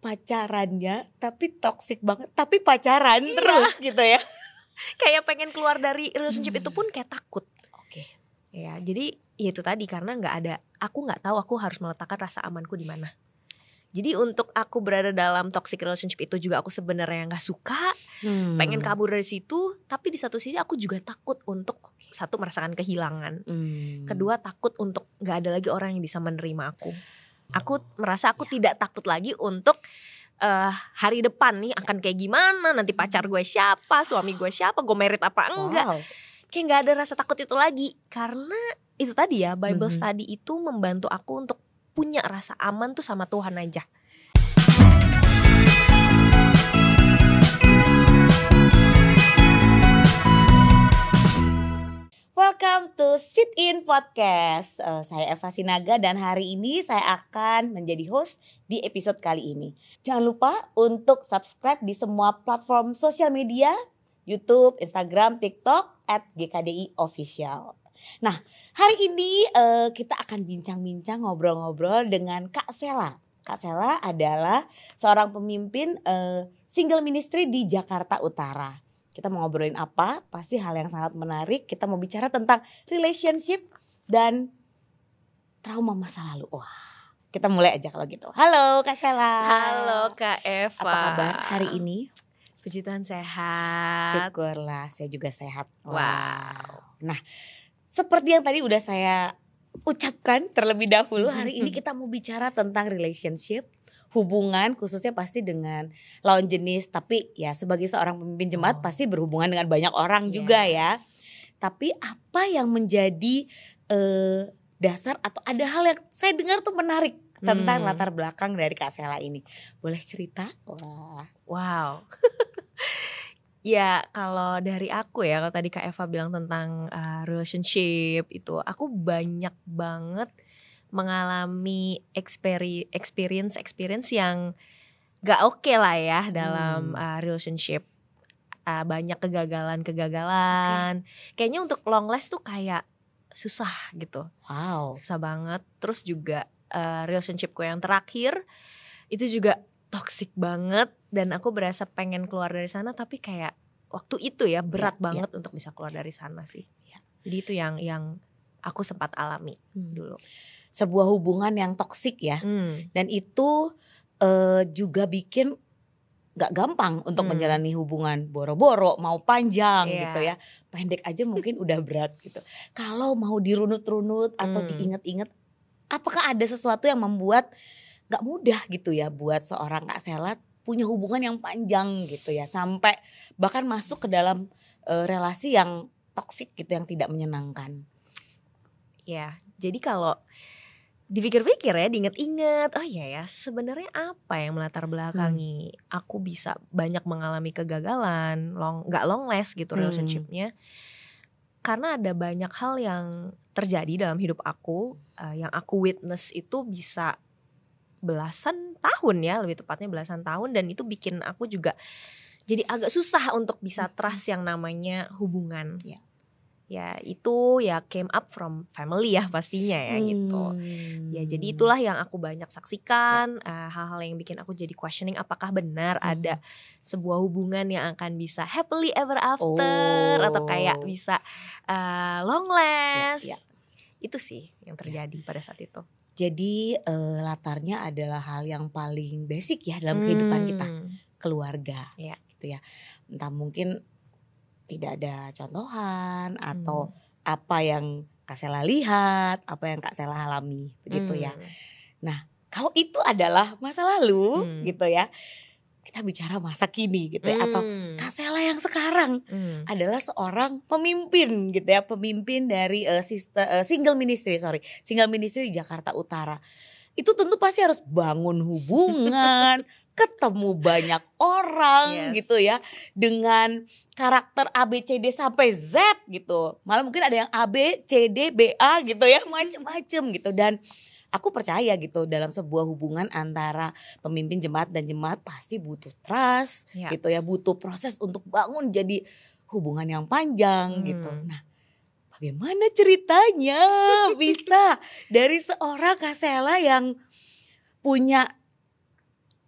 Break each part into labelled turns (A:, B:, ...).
A: pacarannya tapi toxic banget, tapi pacaran terus gitu ya.
B: Kayak pengen keluar dari relationship itu pun kayak takut.
A: Oke.
B: Ya, jadi ya itu tadi karena aku nggak tahu aku harus meletakkan rasa amanku di mana. Jadi untuk aku berada dalam toxic relationship itu juga aku sebenarnya nggak suka, pengen kabur dari situ. Tapi di satu sisi aku juga takut untuk satu merasakan kehilangan, kedua takut untuk nggak ada lagi orang yang bisa menerima aku. Aku merasa aku tidak takut lagi untuk hari depan nih akan kayak gimana, nanti pacar gue siapa, suami gue siapa, gue married apa enggak. Kayak gak ada rasa takut itu lagi. Karena itu tadi ya, Bible study itu membantu aku untuk punya rasa aman tuh sama Tuhan aja.
A: Welcome to Sit In Podcast. Saya Eva Sinaga dan hari ini saya akan menjadi host di episode kali ini. Jangan lupa untuk subscribe di semua platform sosial media, YouTube, Instagram, TikTok @GKDI Official. Nah, hari ini kita akan bincang-bincang ngobrol-ngobrol dengan Kak Sela. Kak Sela adalah seorang pemimpin single ministry di Jakarta Utara. Kita mau ngobrolin apa? Pasti hal yang sangat menarik. Kita mau bicara tentang relationship dan trauma masa lalu. Wah, kita mulai aja kalau gitu. Halo Kak Sela.
B: Halo Kak Eva.
A: Apa kabar hari ini?
B: Puji Tuhan sehat.
A: Syukurlah, saya juga sehat.
B: Wow.
A: Nah, seperti yang tadi udah saya ucapkan terlebih dahulu, hari ini kita mau bicara tentang relationship, hubungan, khususnya pasti dengan lawan jenis. Tapi ya sebagai seorang pemimpin jemaat pasti berhubungan dengan banyak orang juga ya. Tapi apa yang menjadi dasar atau ada hal yang saya dengar tuh menarik tentang latar belakang dari Kak Sela ini. Boleh cerita?
B: Wow. Ya kalau dari aku ya, kalau tadi Kak Eva bilang tentang relationship itu, aku banyak banget mengalami experience yang gak oke lah ya dalam relationship. Banyak kegagalan. Kayaknya untuk long last tuh kayak susah gitu.
A: Wow.
B: Susah banget. Terus juga relationshipku yang terakhir itu juga toxic banget. Dan aku berasa pengen keluar dari sana, tapi kayak waktu itu ya berat banget untuk bisa keluar dari sana sih. Jadi itu yang aku sempat alami dulu.
A: Sebuah hubungan yang toksik ya. Dan itu juga bikin gak gampang untuk menjalani hubungan. Boro-boro mau panjang gitu ya. Pendek aja mungkin udah berat gitu. Kalau mau dirunut-runut atau diinget-inget, apakah ada sesuatu yang membuat gak mudah gitu ya buat seorang Kak Sela punya hubungan yang panjang gitu ya. Sampai bahkan masuk ke dalam relasi yang toksik gitu, yang tidak menyenangkan.
B: Ya, jadi kalau dipikir-pikir ya, diinget-inget, oh iya ya, sebenarnya apa yang melatar belakangi aku bisa banyak mengalami kegagalan, gak long last gitu relationshipnya. Karena ada banyak hal yang terjadi dalam hidup aku, yang aku witness itu bisa belasan tahun ya, lebih tepatnya belasan tahun. Dan itu bikin aku juga jadi agak susah untuk bisa trust yang namanya hubungan. Ya itu ya came up from family ya pastinya ya gitu. Ya jadi itulah yang aku banyak saksikan, hal-hal yang bikin aku jadi questioning apakah benar ada sebuah hubungan yang akan bisa happily ever after atau kayak bisa long last. Itu sih yang terjadi pada saat itu.
A: Jadi latarnya adalah hal yang paling basic ya dalam kehidupan kita, keluarga gitu ya. Entah mungkin tidak ada contohan atau apa yang Kak Sela lihat, apa yang Kak Sela alami begitu ya. Nah, kalau itu adalah masa lalu gitu ya. Kita bicara masa kini gitu ya, atau Kak Sela yang sekarang adalah seorang pemimpin gitu ya, pemimpin dari single ministry di Jakarta Utara. Itu tentu pasti harus bangun hubungan, ketemu banyak orang gitu ya, dengan karakter A, B, C, D sampai Z gitu. Malah mungkin ada yang A, B, C, D, B, A gitu ya, macem-macem gitu. Dan aku percaya gitu dalam sebuah hubungan antara pemimpin jemaat dan jemaat pasti butuh trust gitu ya, butuh proses untuk bangun jadi hubungan yang panjang gitu. Nah, bagaimana ceritanya bisa dari seorang Kak Sela yang punya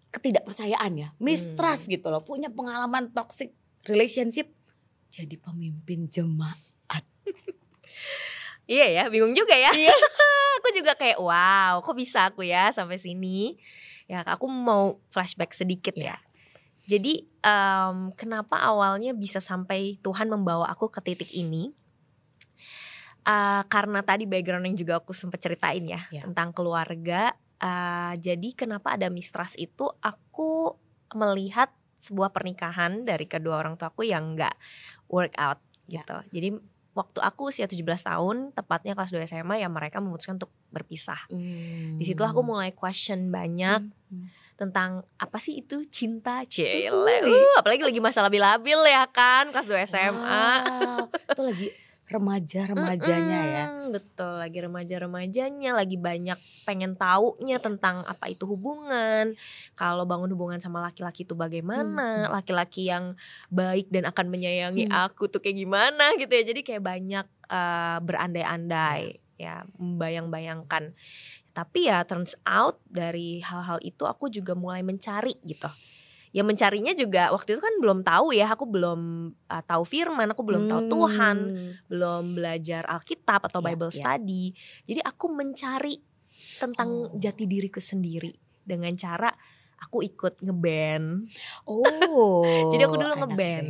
A: ketidakpercayaan ya, mistrust gitu loh, punya pengalaman toxic relationship, jadi pemimpin jemaat.
B: Iya ya, bingung juga ya.
A: Iya.
B: Aku juga kayak wow, kok bisa aku ya sampai sini. Ya aku mau flashback sedikit ya. Jadi kenapa awalnya bisa sampai Tuhan membawa aku ke titik ini. Karena tadi background yang juga aku sempat ceritain ya tentang keluarga. Jadi kenapa ada mistrust itu, aku melihat sebuah pernikahan dari kedua orang tua aku yang gak work out gitu. Jadi waktu aku usia 17 tahun, tepatnya kelas 2 SMA, ya mereka memutuskan untuk berpisah. Di situ aku mulai question banyak tentang apa sih itu cinta, apalagi lagi masa labil-labil ya kan, kelas 2 SMA.
A: Itu lagi remaja-remajanya ya.
B: Betul, lagi remaja-remajanya, lagi banyak pengen taunya tentang apa itu hubungan. Kalau bangun hubungan sama laki-laki itu bagaimana, laki-laki yang baik dan akan menyayangi aku tuh kayak gimana gitu ya. Jadi kayak banyak berandai-andai ya, membayang-bayangkan. Tapi ya turns out dari hal-hal itu aku juga mulai mencari gitu. Ya mencarinya juga waktu itu kan belum tahu ya, aku belum tahu firman, aku belum tahu Tuhan, belum belajar Alkitab atau Bible study. Jadi aku mencari tentang jati diriku sendiri dengan cara aku ikut ngeband. Jadi aku dulu ngeband.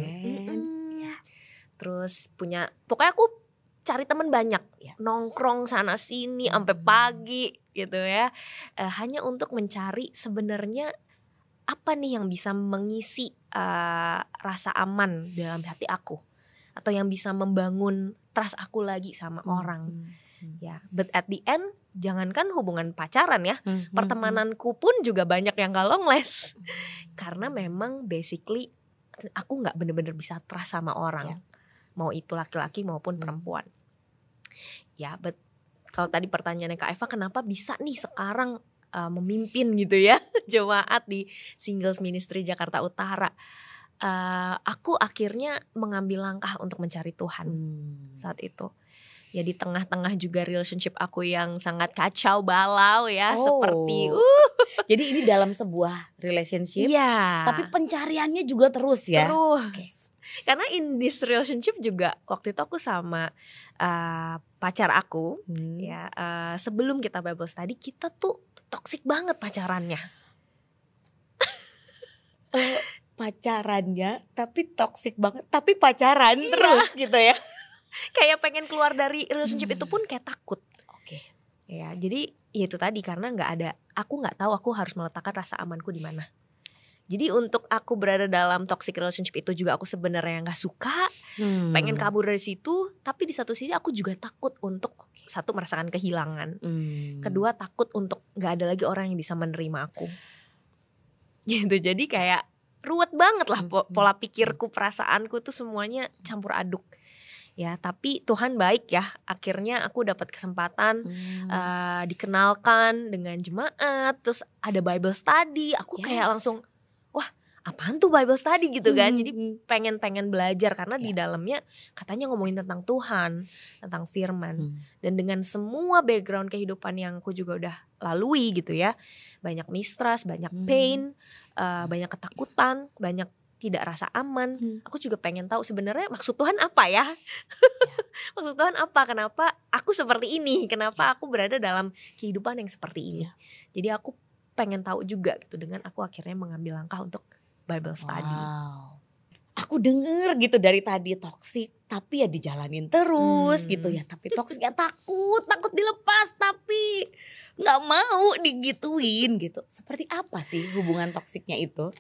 B: Terus pokoknya aku cari teman banyak, nongkrong sana sini sampai pagi gitu ya. Hanya untuk mencari sebenarnya apa nih yang bisa mengisi rasa aman dalam hati aku, atau yang bisa membangun trust aku lagi sama orang. Ya, but at the end, jangankan hubungan pacaran ya, pertemananku pun juga banyak yang gak long last. Karena memang basically aku gak bener-bener bisa trust sama orang, mau itu laki-laki maupun perempuan. Ya, but kalau tadi pertanyaannya Kak Eva, kenapa bisa nih sekarang memimpin gitu ya jemaat di Singles Ministry Jakarta Utara. Aku akhirnya mengambil langkah untuk mencari Tuhan saat itu. Ya di tengah-tengah juga relationship aku yang sangat kacau balau ya, seperti
A: jadi ini dalam sebuah relationship, tapi pencariannya juga terus ya.
B: Terus. Karena in this relationship juga waktu itu aku sama pacar aku ya, sebelum kita Bible study kita tuh toksik banget pacarannya.
A: Pacarannya tapi toksik banget, tapi pacaran terus gitu ya.
B: Kayak pengen keluar dari relationship itu pun kayak takut. Ya, jadi ya itu tadi, karena aku nggak tahu aku harus meletakkan rasa amanku di mana. Jadi untuk aku berada dalam toxic relationship itu juga aku sebenarnya nggak suka, pengen kabur dari situ. Tapi di satu sisi aku juga takut untuk satu merasakan kehilangan, kedua takut untuk nggak ada lagi orang yang bisa menerima aku. Gitu, jadi kayak ruwet banget lah pola pikirku, perasaanku tuh semuanya campur aduk. Ya, tapi Tuhan baik ya. Akhirnya aku dapat kesempatan dikenalkan dengan jemaat, terus ada Bible study. Aku kayak langsung, wah, apaan tuh Bible study gitu kan. Jadi pengen belajar karena di dalamnya katanya ngomongin tentang Tuhan, tentang firman. Dan dengan semua background kehidupan yang aku juga udah lalui gitu ya. Banyak mistrust, banyak pain, banyak ketakutan, banyak tidak rasa aman. Aku juga pengen tahu sebenarnya maksud Tuhan apa ya. Maksud Tuhan apa, kenapa aku seperti ini, kenapa aku berada dalam kehidupan yang seperti ini. Jadi aku pengen tahu juga gitu, dengan aku akhirnya mengambil langkah untuk Bible study.
A: Aku denger gitu dari tadi toksik, tapi ya dijalanin terus gitu ya. Tapi toksik ya takut dilepas, tapi gak mau digituin gitu. Seperti apa sih hubungan toksiknya itu?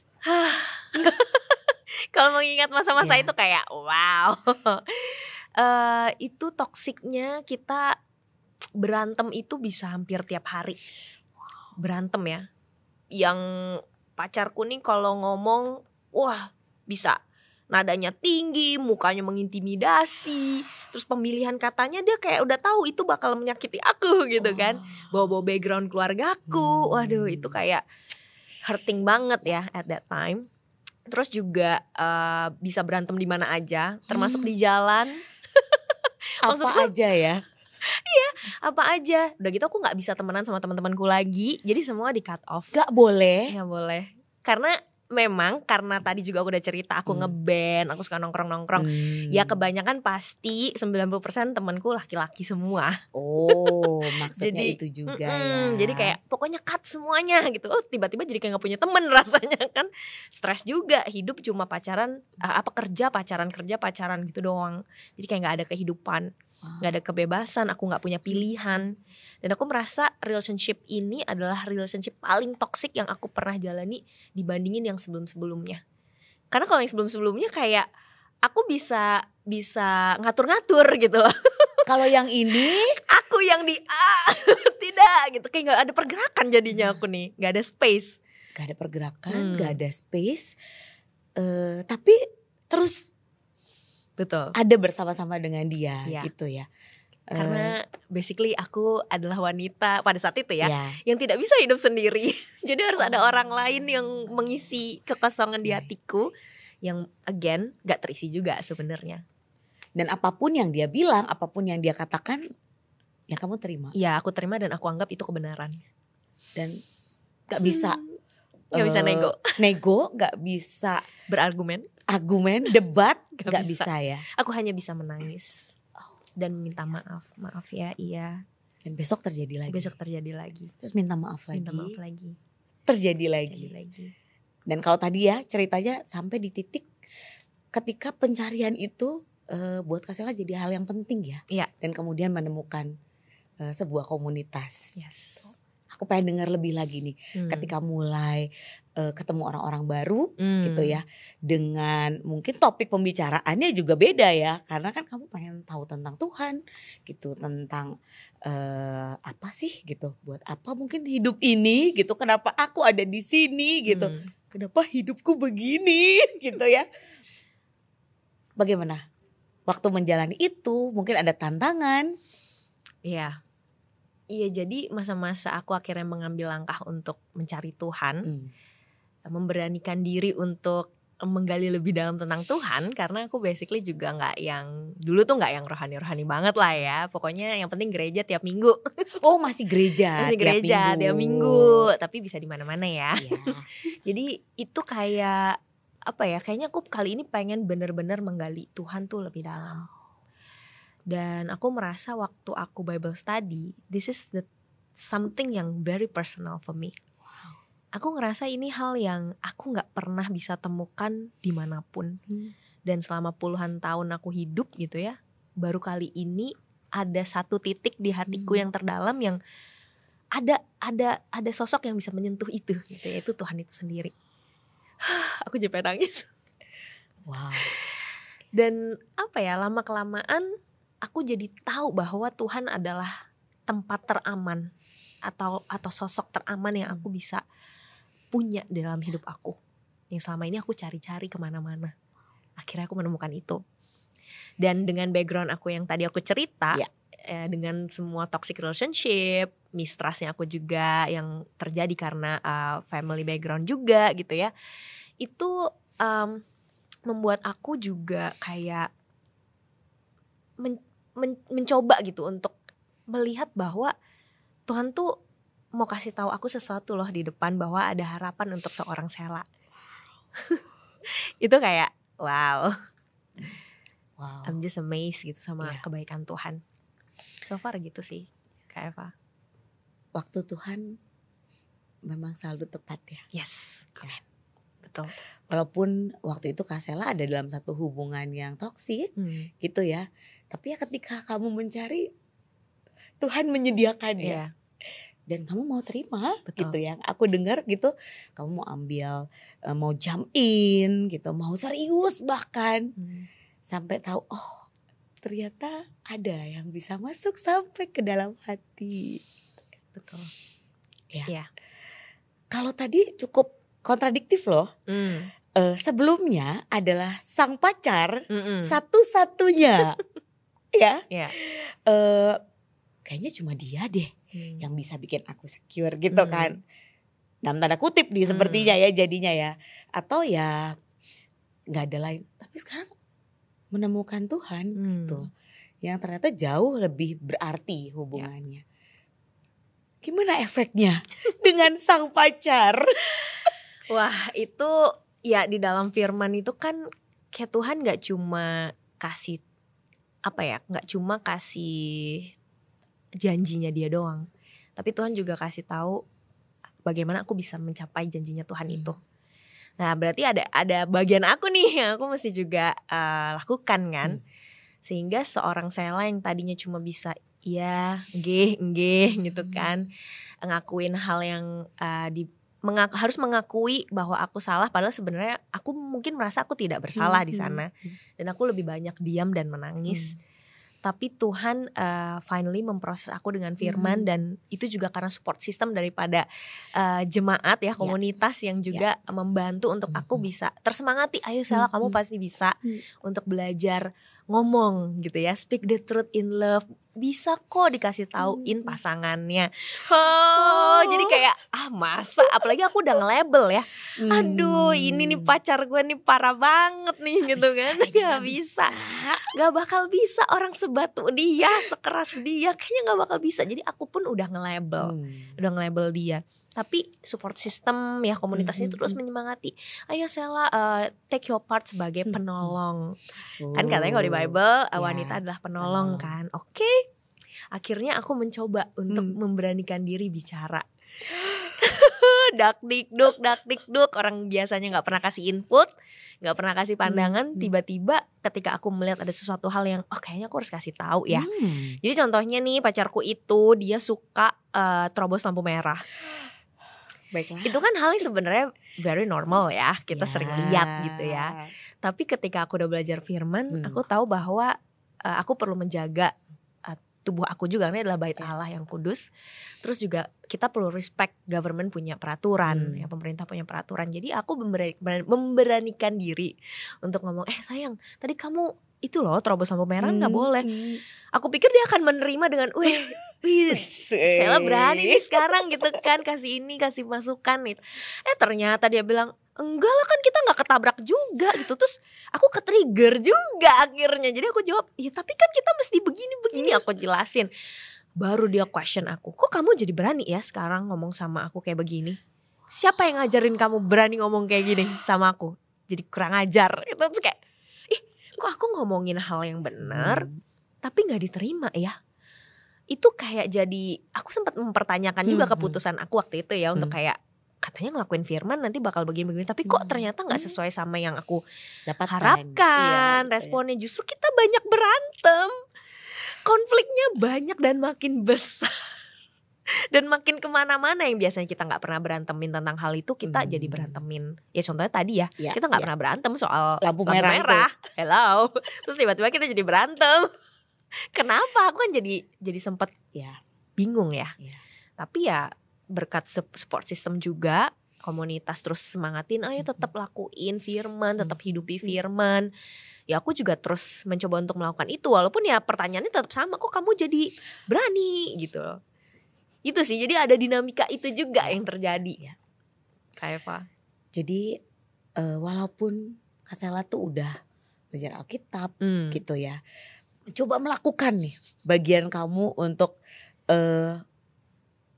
B: Kalau mengingat masa-masa itu kayak wow. Itu toksiknya kita berantem itu bisa hampir tiap hari. Berantem ya. Yang pacarku nih kalau ngomong, wah bisa nadanya tinggi, mukanya mengintimidasi. Terus pemilihan katanya dia kayak udah tahu itu bakal menyakiti aku gitu kan. Bawa-bawa background keluarga aku. Waduh, itu kayak hurting banget ya at that time. Terus juga bisa berantem di mana aja, termasuk di jalan.
A: Apa aja ya?
B: Iya, apa aja. Udah gitu aku nggak bisa temenan sama teman-temanku lagi. Jadi semua di cut off.
A: Gak boleh.
B: Nggak boleh. Karena memang karena tadi juga aku udah cerita aku ngeband, aku suka nongkrong-nongkrong. Ya kebanyakan pasti 90% temanku laki-laki semua.
A: Oh, maksudnya
B: jadi,
A: itu juga ya.
B: Jadi kayak pokoknya cut semuanya gitu. Oh, tiba-tiba jadi kayak gak punya temen rasanya kan. Stres juga, hidup cuma pacaran, kerja pacaran gitu doang. Jadi kayak gak ada kehidupan, gak ada kebebasan, aku gak punya pilihan. Dan aku merasa relationship ini adalah relationship paling toksik yang aku pernah jalani dibandingin yang sebelum-sebelumnya. Karena kalau yang sebelum-sebelumnya kayak aku bisa ngatur-ngatur gitu loh.
A: Kalau yang ini
B: aku yang tidak gitu, kayak gak ada pergerakan jadinya aku nih, gak ada space.
A: Gak ada pergerakan, gak ada space, tapi terus
B: betul
A: ada bersama-sama dengan dia gitu ya.
B: Karena basically aku adalah wanita pada saat itu ya yang tidak bisa hidup sendiri. Jadi harus ada orang lain yang mengisi kekosongan di hatiku yang again gak terisi juga sebenarnya.
A: Dan apapun yang dia bilang, apapun yang dia katakan, ya kamu terima.
B: Ya aku terima dan aku anggap itu kebenaran.
A: Dan gak bisa
B: nego,
A: gak bisa
B: berargumen,
A: debat, gak bisa ya.
B: Aku hanya bisa menangis dan minta maaf ya, iya.
A: Dan besok terjadi lagi. Terus minta maaf lagi. Terjadi lagi. Dan kalau tadi ya ceritanya sampai di titik ketika pencarian itu buat Kak Sela jadi hal yang penting ya. Dan kemudian menemukan sebuah komunitas.
B: Yes.
A: Aku pengen dengar lebih lagi nih ketika mulai ketemu orang-orang baru gitu ya, dengan mungkin topik pembicaraannya juga beda ya, karena kan kamu pengen tahu tentang Tuhan gitu, tentang apa sih gitu, buat apa mungkin hidup ini gitu, kenapa aku ada di sini gitu, kenapa hidupku begini gitu ya. Bagaimana waktu menjalani itu? Mungkin ada tantangan.
B: Iya, jadi masa-masa aku akhirnya mengambil langkah untuk mencari Tuhan, memberanikan diri untuk menggali lebih dalam tentang Tuhan, karena aku basically juga nggak yang dulu tuh nggak yang rohani-rohani banget lah ya. Pokoknya yang penting gereja tiap minggu.
A: Oh masih gereja
B: tiap minggu, tapi bisa di mana-mana ya. Jadi itu kayak apa ya? Kayaknya aku kali ini pengen bener-bener menggali Tuhan tuh lebih dalam. Dan aku merasa waktu aku Bible study, this is something yang very personal for me. Aku ngerasa ini hal yang aku gak pernah bisa temukan dimanapun. Dan selama puluhan tahun aku hidup gitu ya, baru kali ini ada satu titik di hatiku yang terdalam yang ada sosok yang bisa menyentuh itu gitu, yaitu Tuhan itu sendiri. Aku jadi pengen nangis.
A: Wow.
B: Dan apa ya, lama-kelamaan aku jadi tahu bahwa Tuhan adalah tempat teraman atau sosok teraman yang aku bisa punya dalam hidup aku. Yang selama ini aku cari-cari kemana-mana. Akhirnya aku menemukan itu. Dan dengan background aku yang tadi aku cerita, dengan semua toxic relationship, mistrustnya aku juga yang terjadi karena family background juga gitu ya. Itu membuat aku juga kayak mencoba gitu untuk melihat bahwa Tuhan tuh mau kasih tahu aku sesuatu loh di depan, bahwa ada harapan untuk seorang Sela. Itu kayak wow. I'm just amazed gitu sama kebaikan Tuhan. So far gitu sih Kak Eva.
A: Waktu Tuhan memang selalu tepat ya.
B: Yes, amin. Betul.
A: Walaupun waktu itu Kak Sela ada dalam satu hubungan yang toksik gitu ya. Tapi ya ketika kamu mencari, Tuhan menyediakannya. Dan kamu mau terima. Betul. Gitu ya. Aku dengar gitu, kamu mau ambil, mau jump in gitu, mau serius bahkan. Sampai tahu, oh ternyata ada yang bisa masuk sampai ke dalam hati.
B: Betul.
A: Ya. Kalau tadi cukup kontradiktif loh. Sebelumnya adalah sang pacar satu-satunya. Ya. Kayaknya cuma dia deh yang bisa bikin aku secure gitu kan. Dalam tanda kutip nih sepertinya ya jadinya ya. Atau ya gak ada lain. Tapi sekarang menemukan Tuhan gitu. Yang ternyata jauh lebih berarti hubungannya. Gimana efeknya dengan sang pacar?
B: Wah itu ya di dalam firman itu kan kayak Tuhan gak cuma kasih gak cuma kasih janjinya dia doang, tapi Tuhan juga kasih tahu bagaimana aku bisa mencapai janjinya Tuhan itu. Nah berarti ada bagian aku nih yang aku mesti juga lakukan kan. Sehingga seorang Sela yang tadinya cuma bisa iya, nggih gitu kan, ngakuin hal yang harus mengakui bahwa aku salah, padahal sebenarnya aku mungkin merasa aku tidak bersalah di sana, dan aku lebih banyak diam dan menangis. Tapi Tuhan finally memproses aku dengan firman, dan itu juga karena support system daripada jemaat ya, komunitas yang juga membantu untuk aku bisa tersemangati. Ayo Sela, kamu pasti bisa untuk belajar ngomong gitu ya, speak the truth in love. Bisa kok dikasih tauin pasangannya. Jadi kayak masa, apalagi aku udah nge-label ya. Aduh ini nih pacar gue nih parah banget nih gitu kan. Gak bisa. Gak bakal bisa orang sebatu dia, sekeras dia, kayaknya gak bakal bisa. Jadi aku pun udah nge-label dia. Tapi support system ya, komunitas ini terus menyemangati. Ayo Sela, take your part sebagai penolong. Kan katanya kalau di Bible wanita adalah penolong kan. Oke. Akhirnya aku mencoba untuk memberanikan diri bicara. Dak dikduk, orang biasanya gak pernah kasih input, gak pernah kasih pandangan, tiba-tiba ketika aku melihat ada sesuatu hal yang kayaknya aku harus kasih tahu ya. Jadi contohnya nih, pacarku itu dia suka terobos lampu merah.
A: Baiklah.
B: Itu kan hal yang sebenarnya very normal ya, kita sering lihat gitu ya. Tapi ketika aku udah belajar firman, aku tahu bahwa aku perlu menjaga tubuh aku juga, karena adalah bait Allah yang kudus. Terus juga kita perlu respect government punya peraturan, ya pemerintah punya peraturan. Jadi aku memberanikan diri untuk ngomong, sayang, tadi kamu itu loh terobos lampu merah nggak boleh. Aku pikir dia akan menerima dengan, wih Sela berani nih sekarang gitu kan, kasih masukan nih. Ternyata dia bilang, enggak lah, kan kita gak ketabrak juga gitu. Terus aku ke-trigger juga akhirnya. Jadi aku jawab, ya tapi kan kita mesti begini. Aku jelasin. Baru dia question aku, kok kamu jadi berani ya sekarang ngomong sama aku kayak begini? Siapa yang ngajarin kamu berani ngomong kayak gini sama aku? Jadi kurang ajar. Itu terus kayak, kok aku ngomongin hal yang benar tapi gak diterima ya? Itu kayak jadi, aku sempat mempertanyakan juga keputusan aku waktu itu ya, untuk kayak katanya ngelakuin firman nanti bakal begini-begini, tapi kok ternyata gak sesuai sama yang aku harapkan. Responnya justru kita banyak berantem, konfliknya banyak dan makin besar. Dan makin kemana-mana yang biasanya kita gak pernah berantemin tentang hal itu, kita jadi berantemin. Ya contohnya tadi ya, kita gak pernah berantem soal lampu merah. Hello. Terus tiba-tiba kita jadi berantem. Kenapa? Aku kan jadi sempet bingung ya. Tapi ya berkat support system juga, komunitas terus semangatin, ayo tetap lakuin firman, tetap hidupi firman. Ya aku juga terus mencoba untuk melakukan itu, walaupun ya pertanyaannya tetap sama, kok kamu jadi berani gitu. Itu sih, jadi ada dinamika itu juga yang terjadi. Kak Eva.
A: Jadi walaupun Kak Sela tuh udah belajar Alkitab gitu ya, coba melakukan nih bagian kamu untuk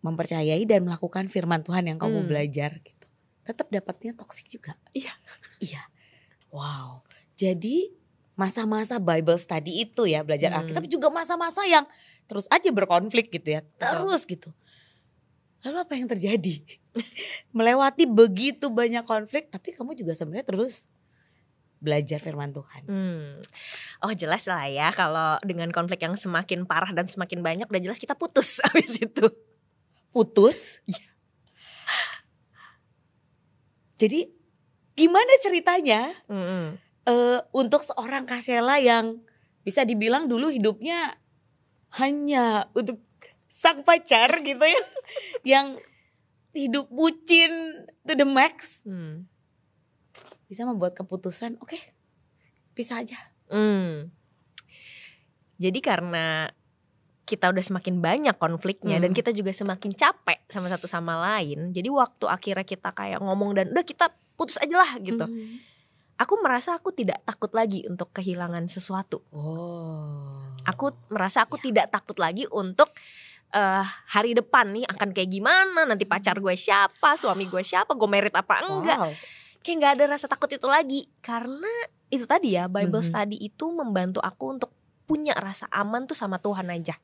A: mempercayai dan melakukan firman Tuhan yang kamu belajar gitu. Tetap dapatnya toksik juga. Iya. Wow. Jadi masa-masa Bible study itu ya, belajar Alkitab juga masa-masa yang terus aja berkonflik gitu ya. Terus gitu. Lalu apa yang terjadi? Melewati begitu banyak konflik, tapi kamu juga sebenarnya terus belajar firman Tuhan.
B: Oh jelas lah ya, kalau dengan konflik yang semakin parah dan semakin banyak, udah jelas kita putus abis itu.
A: Putus? Ya. Jadi gimana ceritanya untuk seorang Kak Sela yang bisa dibilang dulu hidupnya hanya untuk sang pacar gitu ya, yang hidup bucin to the max, bisa membuat keputusan, oke, pisah aja.
B: Jadi karena kita udah semakin banyak konfliknya dan kita juga semakin capek sama satu sama lain, jadi waktu akhirnya kita kayak ngomong dan udah kita putus aja lah gitu. Aku merasa aku tidak takut lagi untuk kehilangan sesuatu. Aku merasa aku tidak takut lagi untuk hari depan nih akan kayak gimana, nanti pacar gue siapa, suami gue siapa, gue married apa enggak. Kayak gak ada rasa takut itu lagi. Karena itu tadi ya, Bible study itu membantu aku untuk punya rasa aman tuh sama Tuhan aja.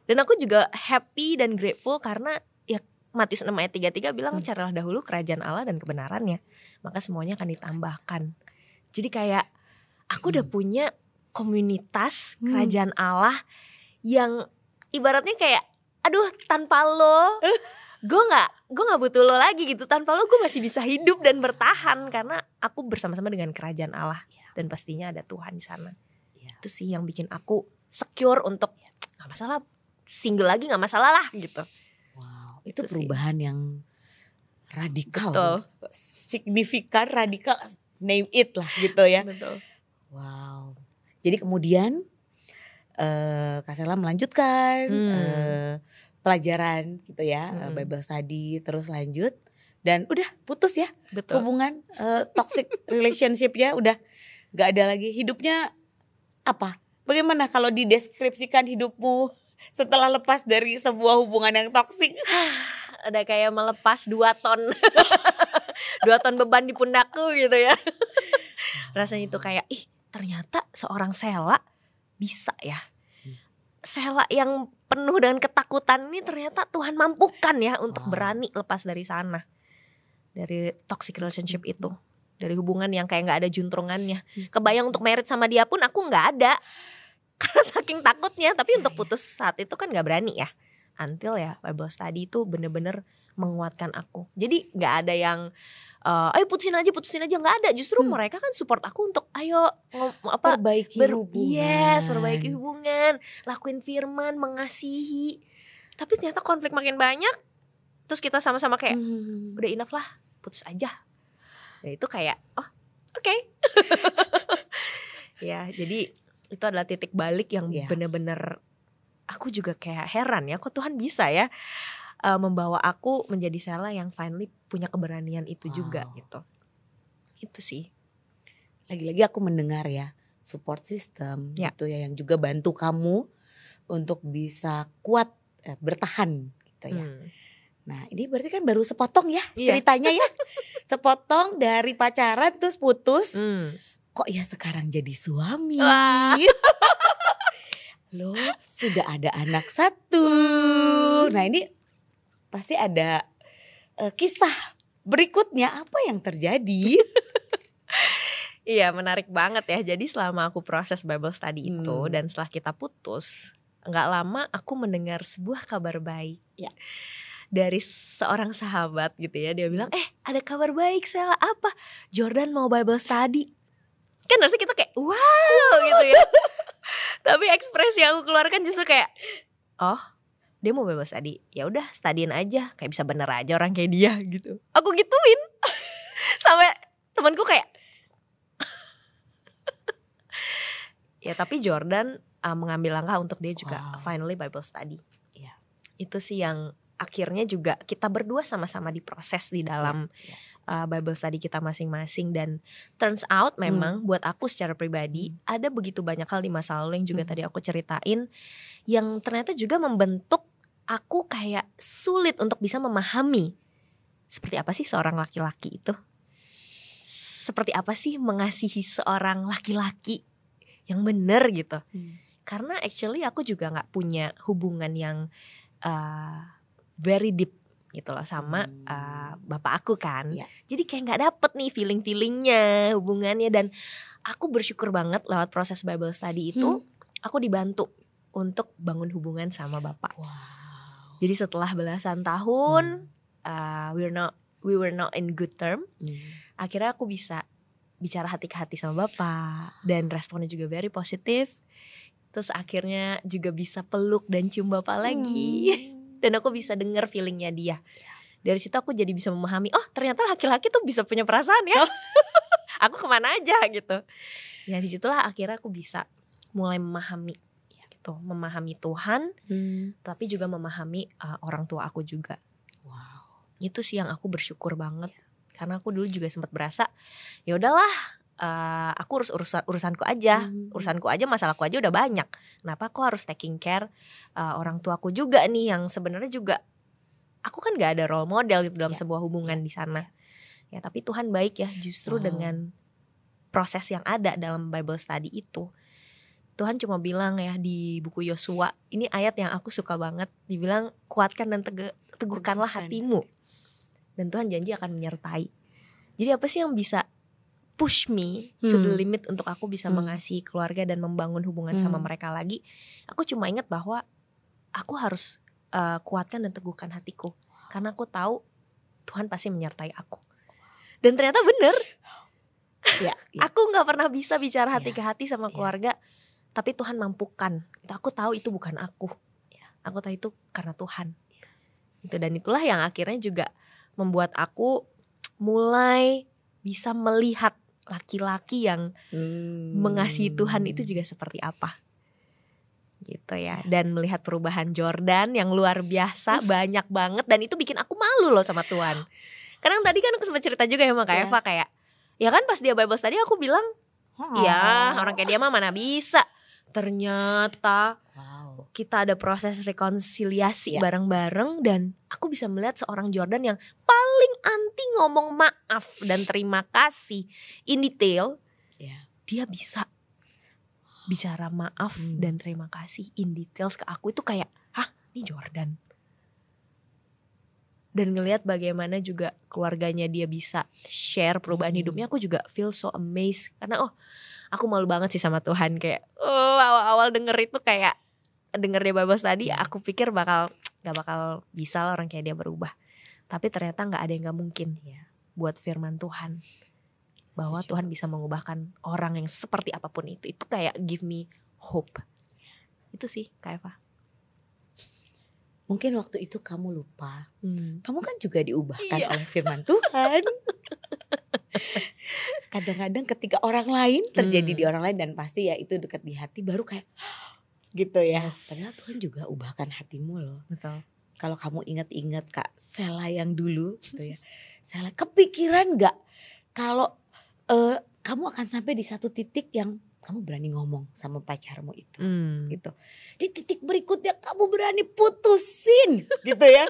B: Dan aku juga happy dan grateful karena ya Matius 6 ayat 33 bilang carilah dahulu kerajaan Allah dan kebenarannya, maka semuanya akan ditambahkan. Jadi kayak aku udah punya komunitas kerajaan Allah yang ibaratnya kayak aduh tanpa lo gue nggak butuh lo lagi gitu, tanpa lo gue masih bisa hidup dan bertahan karena aku bersama-sama dengan kerajaan Allah dan pastinya ada Tuhan di sana. Itu sih yang bikin aku secure untuk nggak masalah, single lagi nggak masalah lah gitu.
A: Wow, itu perubahan sih yang radikal.
B: Betul.
A: Signifikan, radikal, name it lah gitu ya.
B: Betul.
A: Wow. Jadi kemudian Kak Sela melanjutkan pelajaran gitu ya, Bible study, terus lanjut dan udah putus ya. Betul. Hubungan toxic relationship ya udah gak ada lagi. Hidupnya apa? Bagaimana kalau dideskripsikan hidupmu setelah lepas dari sebuah hubungan yang toksik?
B: Ada kayak melepas 2 ton 2 ton beban di pundakku gitu ya. Rasanya itu kayak ternyata seorang Sela bisa ya. Sela yang penuh dengan ketakutan ini ternyata Tuhan mampukan ya untuk berani lepas dari sana, dari toxic relationship itu, dari hubungan yang kayak nggak ada juntrungannya. Kebayang untuk married sama dia pun aku nggak ada karena saking takutnya. Tapi untuk putus saat itu kan nggak berani ya. Until ya Bible study itu bener-bener menguatkan aku. Jadi nggak ada yang ayo putusin aja, nggak ada. Justru mereka kan support aku untuk ayo
A: perbaiki hubungan.
B: Perbaiki hubungan, lakuin firman, mengasihi. Tapi ternyata konflik makin banyak. Terus kita sama-sama kayak udah enough lah, putus aja. Ya itu kayak oke. Ya jadi itu adalah titik balik yang bener-bener aku juga kayak heran ya, kok Tuhan bisa ya membawa aku menjadi Sela yang finally punya keberanian itu juga gitu. Itu sih.
A: Lagi-lagi aku mendengar ya support system gitu ya yang juga bantu kamu untuk bisa kuat bertahan gitu ya. Nah ini berarti kan baru sepotong ya ceritanya ya. Sepotong dari pacaran terus putus. Kok ya sekarang jadi suami. Loh sudah ada anak 1. Nah ini pasti ada kisah berikutnya apa yang terjadi.
B: Iya menarik banget ya. Jadi selama aku proses Bible study itu dan setelah kita putus, gak lama aku mendengar sebuah kabar baik dari seorang sahabat gitu ya. Dia bilang ada kabar baik Sela, apa? Jordan mau Bible study. Kan harusnya kita kayak wow gitu ya. Tapi ekspresi yang aku keluarkan justru kayak dia mau Bible study, ya udah studyin aja, kayak bisa bener aja orang kayak dia gitu. Aku gituin sampai temanku kayak ya tapi Jordan mengambil langkah untuk dia juga finally Bible study. Itu sih yang akhirnya juga kita berdua sama-sama diproses di dalam Bible study kita masing-masing. Dan turns out memang buat aku secara pribadi ada begitu banyak hal di masa lalu yang juga tadi aku ceritain yang ternyata juga membentuk aku kayak sulit untuk bisa memahami seperti apa sih seorang laki-laki itu, seperti apa sih mengasihi seorang laki-laki yang benar gitu. Karena actually aku juga gak punya hubungan yang very deep gitu loh sama bapak aku kan. Jadi kayak gak dapet nih feeling-feelingnya, hubungannya. Dan aku bersyukur banget lewat proses Bible study itu aku dibantu untuk bangun hubungan sama bapak. Jadi setelah belasan tahun we were not in good term. Akhirnya aku bisa bicara hati ke hati sama bapak dan responnya juga very positif. Terus akhirnya juga bisa peluk dan cium bapak lagi. Dan aku bisa denger feelingnya dia. Dari situ aku jadi bisa memahami, ternyata laki-laki tuh bisa punya perasaan ya. Aku kemana aja gitu. Ya disitulah akhirnya aku bisa mulai memahami gitu, memahami Tuhan, tapi juga memahami orang tua aku juga. Itu sih yang aku bersyukur banget. Karena aku dulu juga sempat berasa ya udahlah aku urus urusanku aja, masalahku aja udah banyak. Kenapa aku harus taking care orang tuaku juga nih, yang sebenarnya juga aku kan gak ada role model gitu dalam sebuah hubungan di sana. Ya tapi Tuhan baik ya, justru dengan proses yang ada dalam Bible study itu. Tuhan cuma bilang ya di buku Yosua, ini ayat yang aku suka banget, dibilang kuatkan dan teguhkanlah hatimu. Dan Tuhan janji akan menyertai. Jadi apa sih yang bisa push me to the limit untuk aku bisa mengasihi keluarga dan membangun hubungan sama mereka lagi? Aku cuma ingat bahwa aku harus kuatkan dan teguhkan hatiku, karena aku tahu Tuhan pasti menyertai aku. Dan ternyata bener. Aku gak pernah bisa bicara hati ke hati sama keluarga, tapi Tuhan mampukan. Aku tahu itu bukan aku. Aku tahu itu karena Tuhan. Dan itulah yang akhirnya juga membuat aku mulai bisa melihat laki-laki yang mengasihi Tuhan itu juga seperti apa gitu ya. Dan melihat perubahan Jordan yang luar biasa, banyak banget. Dan itu bikin aku malu loh sama Tuhan. Karena tadi kan aku sempat cerita juga sama Kak Eva, kayak ya kan pas dia Bible study aku bilang, ya orang kayak dia mah mana bisa. Ternyata kita ada proses rekonsiliasi bareng-bareng, dan aku bisa melihat seorang Jordan yang paling anti ngomong maaf dan terima kasih in detail. Dia bisa bicara maaf dan terima kasih in details ke aku. Itu kayak, ini Jordan. Dan ngelihat bagaimana juga keluarganya dia bisa share perubahan hidupnya, aku juga feel so amazed. Karena aku malu banget sih sama Tuhan. Kayak awal-awal denger itu, kayak denger dia Bible study, aku pikir gak bakal bisa lah orang kayak dia berubah. Tapi ternyata gak ada yang gak mungkin buat firman Tuhan. Bahwa Tuhan bisa mengubahkan orang yang seperti apapun itu. Itu kayak give me hope. Itu sih Kak Eva.
A: Mungkin waktu itu kamu lupa, kamu kan juga diubahkan oleh firman Tuhan. Kadang-kadang ketika orang lain terjadi di orang lain, dan pasti ya itu dekat di hati, baru kayak gitu ya. Padahal Tuhan juga ubahkan hatimu loh.
B: Betul.
A: Kalau kamu ingat-ingat Kak Sela yang dulu gitu ya, Sela kepikiran gak kalau kamu akan sampai di satu titik yang kamu berani ngomong sama pacarmu itu, gitu. Di titik berikutnya kamu berani putusin, gitu ya.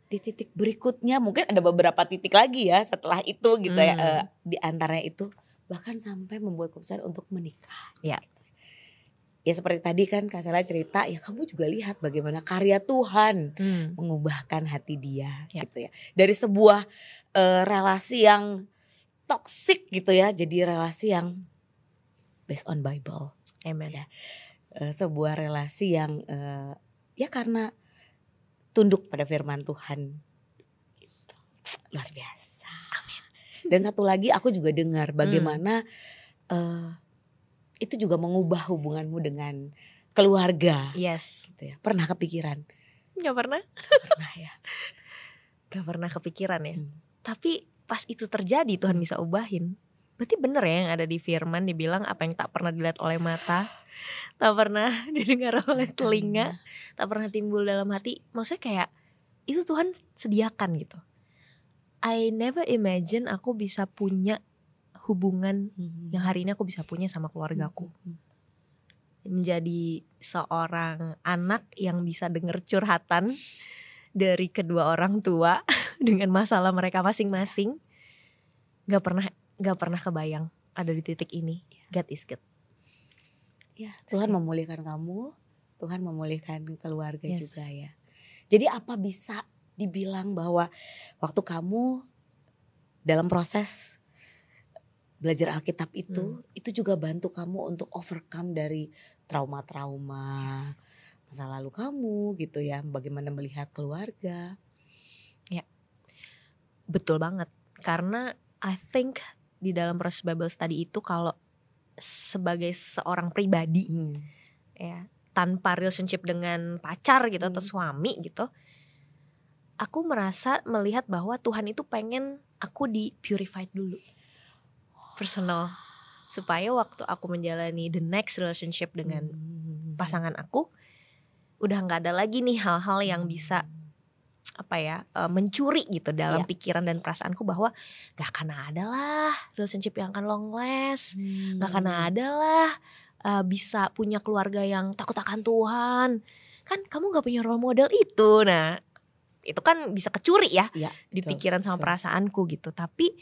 A: Di titik berikutnya mungkin ada beberapa titik lagi ya setelah itu, gitu ya. Di antaranya itu bahkan sampai membuat keputusan untuk menikah.
B: Ya.
A: Ya seperti tadi kan Kak Sela cerita, ya kamu juga lihat bagaimana karya Tuhan mengubahkan hati dia, gitu ya. Dari sebuah relasi yang toxic gitu ya, jadi relasi yang based on Bible.
B: Amen.
A: Ya. Sebuah relasi yang ya karena tunduk pada firman Tuhan. Gitu. Luar biasa. Amin. Dan satu lagi aku juga dengar bagaimana itu juga mengubah hubunganmu dengan keluarga.
B: Yes.
A: Gitu ya. Pernah kepikiran?
B: Gak pernah.
A: Gak pernah ya.
B: Gak pernah kepikiran ya. Tapi pas itu terjadi Tuhan bisa ubahin. Berarti bener ya yang ada di firman, dibilang apa yang tak pernah dilihat oleh mata, tak pernah didengar oleh telinga, tak pernah timbul dalam hati. Maksudnya kayak itu Tuhan sediakan gitu. I never imagine aku bisa punya hubungan yang hari ini aku bisa punya sama keluargaku. Menjadi seorang anak yang bisa dengar curhatan dari kedua orang tua dengan masalah mereka masing-masing. Gak pernah kebayang ada di titik ini. God is good.
A: Ya, Tuhan memulihkan kamu, Tuhan memulihkan keluarga juga ya. Jadi apa bisa dibilang bahwa waktu kamu dalam proses belajar Alkitab itu juga bantu kamu untuk overcome dari trauma-trauma masa lalu kamu gitu ya, bagaimana melihat keluarga.
B: Ya, betul banget. Karena I think di dalam proses Bible study itu, kalau sebagai seorang pribadi ya, tanpa relationship dengan pacar gitu atau suami gitu, aku merasa melihat bahwa Tuhan itu pengen aku di purified dulu, personal, supaya waktu aku menjalani the next relationship dengan pasangan aku, udah nggak ada lagi nih hal-hal yang bisa mencuri gitu dalam pikiran dan perasaanku bahwa gak akan ada lah relationship yang akan long last, gak akan ada lah bisa punya keluarga yang takut akan Tuhan, kan kamu gak punya role model itu. Nah itu kan bisa kecuri ya di pikiran sama perasaanku gitu. Tapi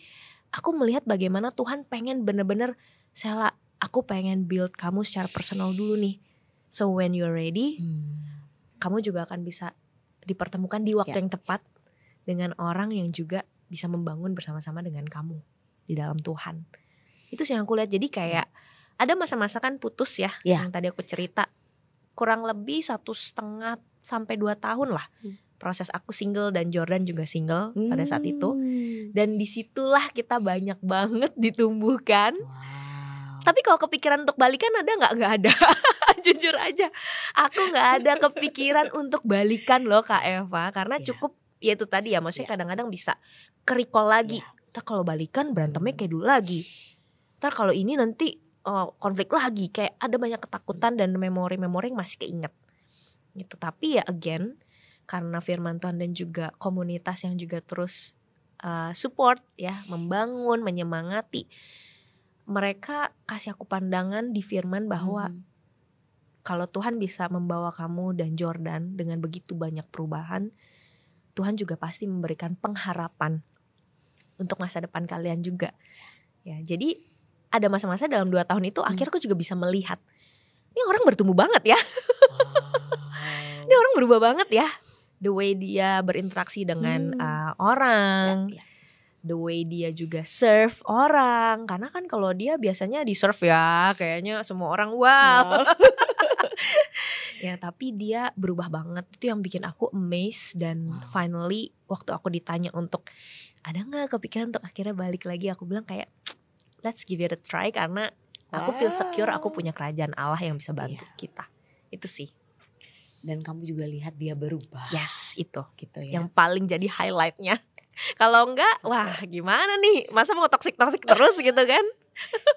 B: aku melihat bagaimana Tuhan pengen bener-bener, Sela, aku pengen build kamu secara personal dulu nih. So when you're ready, kamu juga akan bisa dipertemukan di waktu yang tepat dengan orang yang juga bisa membangun bersama-sama dengan kamu di dalam Tuhan. Itu sih yang aku lihat. Jadi kayak ada masa-masa kan putus ya, yang tadi aku cerita, kurang lebih 1,5 sampai 2 tahun lah proses aku single dan Jordan juga single pada saat itu. Dan disitulah kita banyak banget ditumbuhkan. Tapi kalau kepikiran untuk balikan ada nggak? Nggak ada. Jujur aja, aku nggak ada kepikiran untuk balikan loh Kak Eva, karena cukup ya itu tadi ya, maksudnya kadang-kadang bisa ke-recall lagi. Ntar kalau balikan berantemnya kayak dulu lagi. Ntar kalau ini nanti konflik lagi, kayak ada banyak ketakutan dan memori-memori yang masih keinget. Gitu. Tapi ya again, karena firman Tuhan dan juga komunitas yang juga terus support ya, membangun, menyemangati. Mereka kasih aku pandangan di firman bahwa kalau Tuhan bisa membawa kamu dan Jordan dengan begitu banyak perubahan, Tuhan juga pasti memberikan pengharapan untuk masa depan kalian juga. Ya, jadi ada masa-masa dalam 2 tahun itu akhirnya aku juga bisa melihat, ini orang bertumbuh banget ya. Ini orang berubah banget ya. The way dia berinteraksi dengan orang. The way dia juga serve orang. Karena kan kalau dia biasanya di serve ya, kayaknya semua orang wow. Ya tapi dia berubah banget. Itu yang bikin aku amazed. Dan finally waktu aku ditanya untuk ada gak kepikiran untuk akhirnya balik lagi, aku bilang kayak let's give it a try. Karena aku feel secure aku punya kerajaan Allah yang bisa bantu kita. Itu sih.
A: Dan kamu juga lihat dia berubah.
B: Yes, itu gitu ya. Yang paling jadi highlightnya. Kalau enggak, wah gimana nih? Masa mau toksik-toksik terus gitu kan?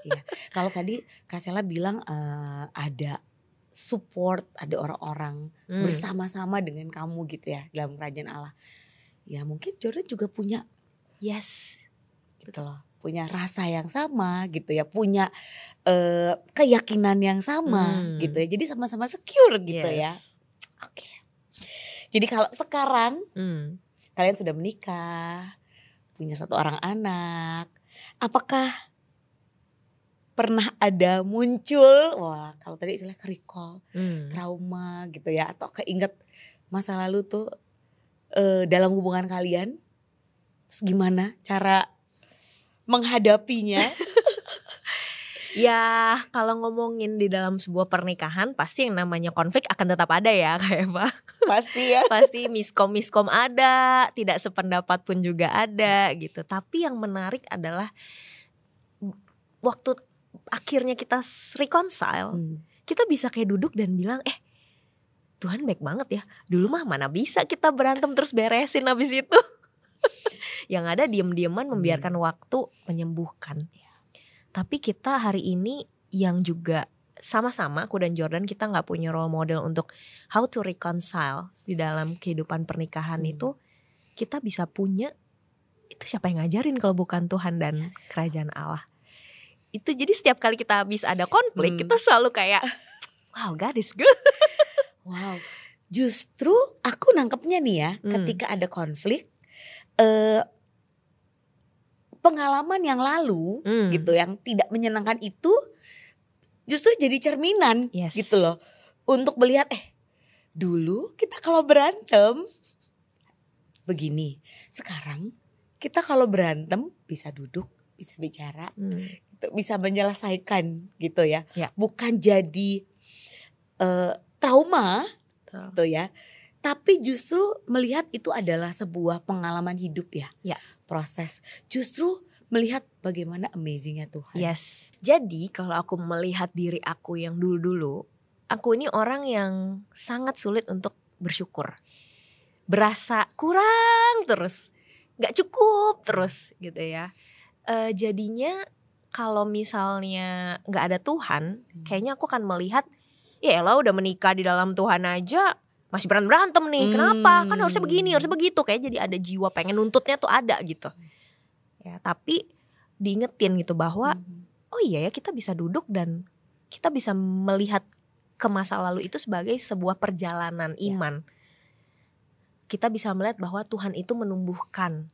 A: Iya. Kalau tadi Kak Sela bilang ada support, ada orang-orang bersama-sama dengan kamu gitu ya dalam kerajaan Allah. Ya mungkin Jordan juga punya gitu loh. Punya rasa yang sama gitu ya, punya keyakinan yang sama gitu ya. Jadi sama-sama secure gitu ya. Oke. Jadi kalau sekarang kalian sudah menikah, punya 1 orang anak, apakah pernah ada muncul, wah kalau tadi istilah recall, trauma gitu ya, atau keinget masa lalu tuh dalam hubungan kalian, terus gimana cara menghadapinya?
B: Ya kalau ngomongin di dalam sebuah pernikahan pasti yang namanya konflik akan tetap ada ya Kak Eva.
A: Pasti ya.
B: Pasti miskom ada, tidak sependapat pun juga ada gitu. Tapi yang menarik adalah waktu akhirnya kita reconcile, kita bisa kayak duduk dan bilang Tuhan baik banget ya. Dulu mah mana bisa kita berantem terus beresin habis itu. Yang ada diem-dieman membiarkan waktu menyembuhkan. Tapi kita hari ini yang juga sama-sama aku dan Jordan kita gak punya role model untuk how to reconcile di dalam kehidupan pernikahan itu. Kita bisa punya, itu siapa yang ngajarin kalau bukan Tuhan dan kerajaan Allah. Itu jadi setiap kali kita habis ada konflik kita selalu kayak wow God is good.
A: Wow, justru aku nangkepnya nih ya ketika ada konflik pengalaman yang lalu gitu yang tidak menyenangkan itu justru jadi cerminan gitu loh untuk melihat dulu kita kalau berantem begini, sekarang kita kalau berantem bisa duduk, bisa bicara, gitu, bisa menyelesaikan gitu ya. Bukan jadi trauma gitu ya. Tapi justru melihat itu adalah sebuah pengalaman hidup ya. Proses. Justru melihat bagaimana amazingnya Tuhan.
B: Jadi kalau aku melihat diri aku yang dulu-dulu, aku ini orang yang sangat sulit untuk bersyukur. Berasa kurang terus, gak cukup terus gitu ya. Jadinya kalau misalnya gak ada Tuhan, kayaknya aku akan melihat ya elah udah menikah di dalam Tuhan aja masih berantem nih, kenapa? Kan harusnya begini, harusnya begitu. Kayak jadi ada jiwa pengen nuntutnya tuh ada gitu. Ya, tapi diingetin gitu bahwa oh iya ya, kita bisa duduk dan kita bisa melihat ke masa lalu itu sebagai sebuah perjalanan iman. Kita bisa melihat bahwa Tuhan itu menumbuhkan.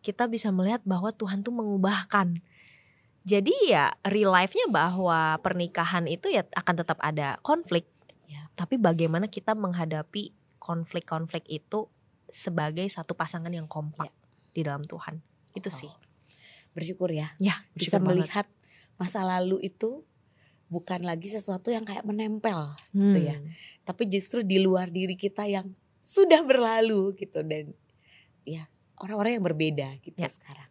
B: Kita bisa melihat bahwa Tuhan tuh mengubahkan. Jadi ya real life-nya bahwa pernikahan itu ya akan tetap ada konflik. Tapi bagaimana kita menghadapi konflik-konflik itu sebagai satu pasangan yang kompak di dalam Tuhan. Itu sih.
A: Bersyukur ya. Bisa
B: bersyukur
A: melihat masa lalu itu bukan lagi sesuatu yang kayak menempel gitu ya. Tapi justru di luar diri kita yang sudah berlalu gitu. Dan ya orang-orang yang berbeda gitu sekarang.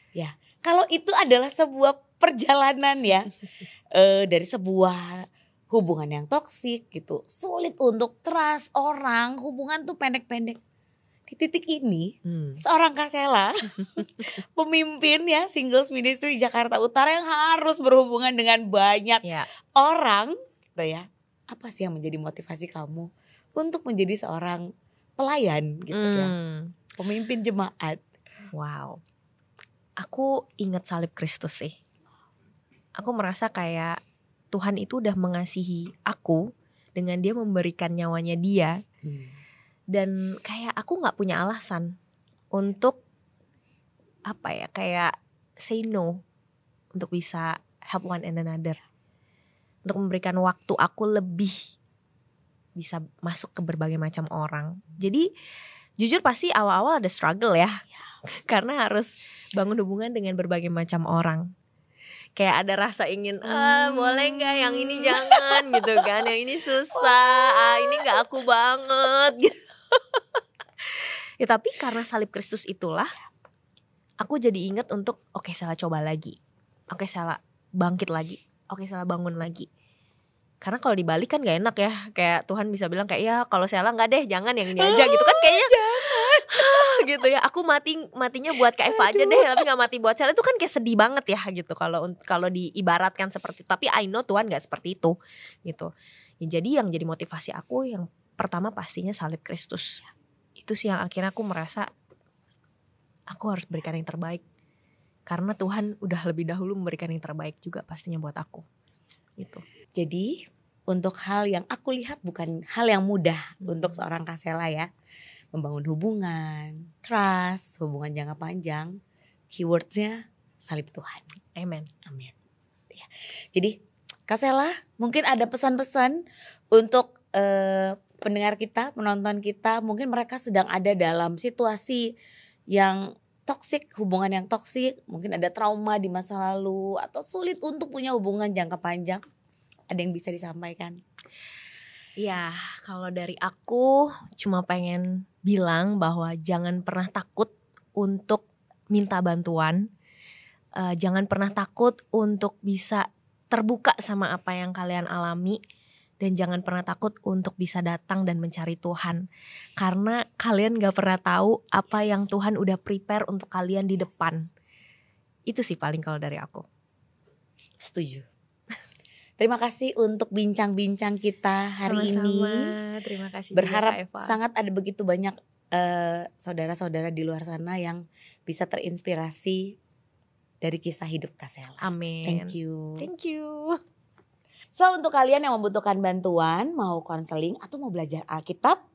A: Ya, kalau itu adalah sebuah perjalanan ya dari sebuah hubungan yang toksik gitu, sulit untuk trust orang, hubungan tuh pendek-pendek. Di titik ini seorang Kak Sela pemimpin ya Singles Ministry Jakarta Utara yang harus berhubungan dengan banyak orang gitu ya. Apa sih yang menjadi motivasi kamu untuk menjadi seorang pelayan gitu ya, pemimpin jemaat?
B: Wow. Aku ingat salib Kristus sih. Aku merasa kayak Tuhan itu udah mengasihi aku dengan dia memberikan nyawanya dia. Dan kayak aku gak punya alasan untuk apa ya, kayak say no untuk bisa help one and another. Untuk memberikan waktu aku lebih bisa masuk ke berbagai macam orang. Jadi jujur pasti awal-awal ada struggle ya. Karena harus bangun hubungan dengan berbagai macam orang. Kayak ada rasa ingin boleh gak yang ini jangan gitu kan, yang ini susah, ini gak aku banget gitu. Ya tapi karena salib Kristus itulah aku jadi ingat untuk oke, Sela coba lagi, oke Sela bangkit lagi, oke Sela bangun lagi. Karena kalau dibalik kan gak enak ya, kayak Tuhan bisa bilang kayak ya kalau Sela gak deh, jangan yang ini aja gitu kan kayaknya. Gitu ya, aku matinya buat Kak Eva aja deh, tapi gak mati buat Sela, itu kan kayak sedih banget ya gitu kalau diibaratkan seperti itu. Tapi I know Tuhan gak seperti itu gitu ya. Jadi yang jadi motivasi aku yang pertama pastinya salib Kristus. Itu sih yang akhirnya aku merasa aku harus berikan yang terbaik, karena Tuhan udah lebih dahulu memberikan yang terbaik juga pastinya buat aku gitu.
A: Jadi untuk hal yang aku lihat bukan hal yang mudah untuk seorang Kak Sela ya. Membangun hubungan, trust, hubungan jangka panjang. Keywordsnya salib Tuhan.
B: Amen.
A: Amin. Ya. Jadi Kak Sela mungkin ada pesan-pesan untuk pendengar kita, penonton kita. Mungkin mereka sedang ada dalam situasi yang toksik, hubungan yang toksik. Mungkin ada trauma di masa lalu atau sulit untuk punya hubungan jangka panjang. Ada yang bisa disampaikan?
B: Ya, kalau dari aku cuma pengen bilang bahwa jangan pernah takut untuk minta bantuan. Jangan pernah takut untuk bisa terbuka sama apa yang kalian alami. Dan jangan pernah takut untuk bisa datang dan mencari Tuhan. Karena kalian gak pernah tahu apa yang Tuhan udah prepare untuk kalian di depan. Itu sih paling kalau dari aku.
A: Setuju. Terima kasih untuk bincang-bincang kita hari ini.
B: Terima kasih.
A: Berharap
B: juga, Kak Eva.
A: Sangat ada begitu banyak saudara-saudara di luar sana yang bisa terinspirasi dari kisah hidup Kak Sela.
B: Amin.
A: Thank you.
B: Thank you.
A: So untuk kalian yang membutuhkan bantuan, mau konseling atau mau belajar Alkitab,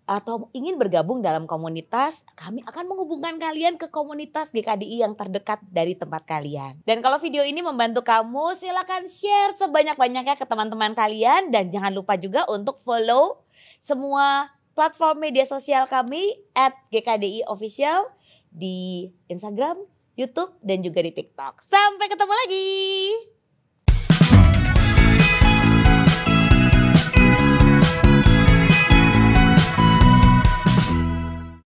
A: atau ingin bergabung dalam komunitas, kami akan menghubungkan kalian ke komunitas GKDI yang terdekat dari tempat kalian. Dan kalau video ini membantu kamu, silakan share sebanyak-banyaknya ke teman-teman kalian. Dan jangan lupa juga untuk follow semua platform media sosial kami @GKDI Official di Instagram, YouTube, dan juga di TikTok. Sampai ketemu lagi.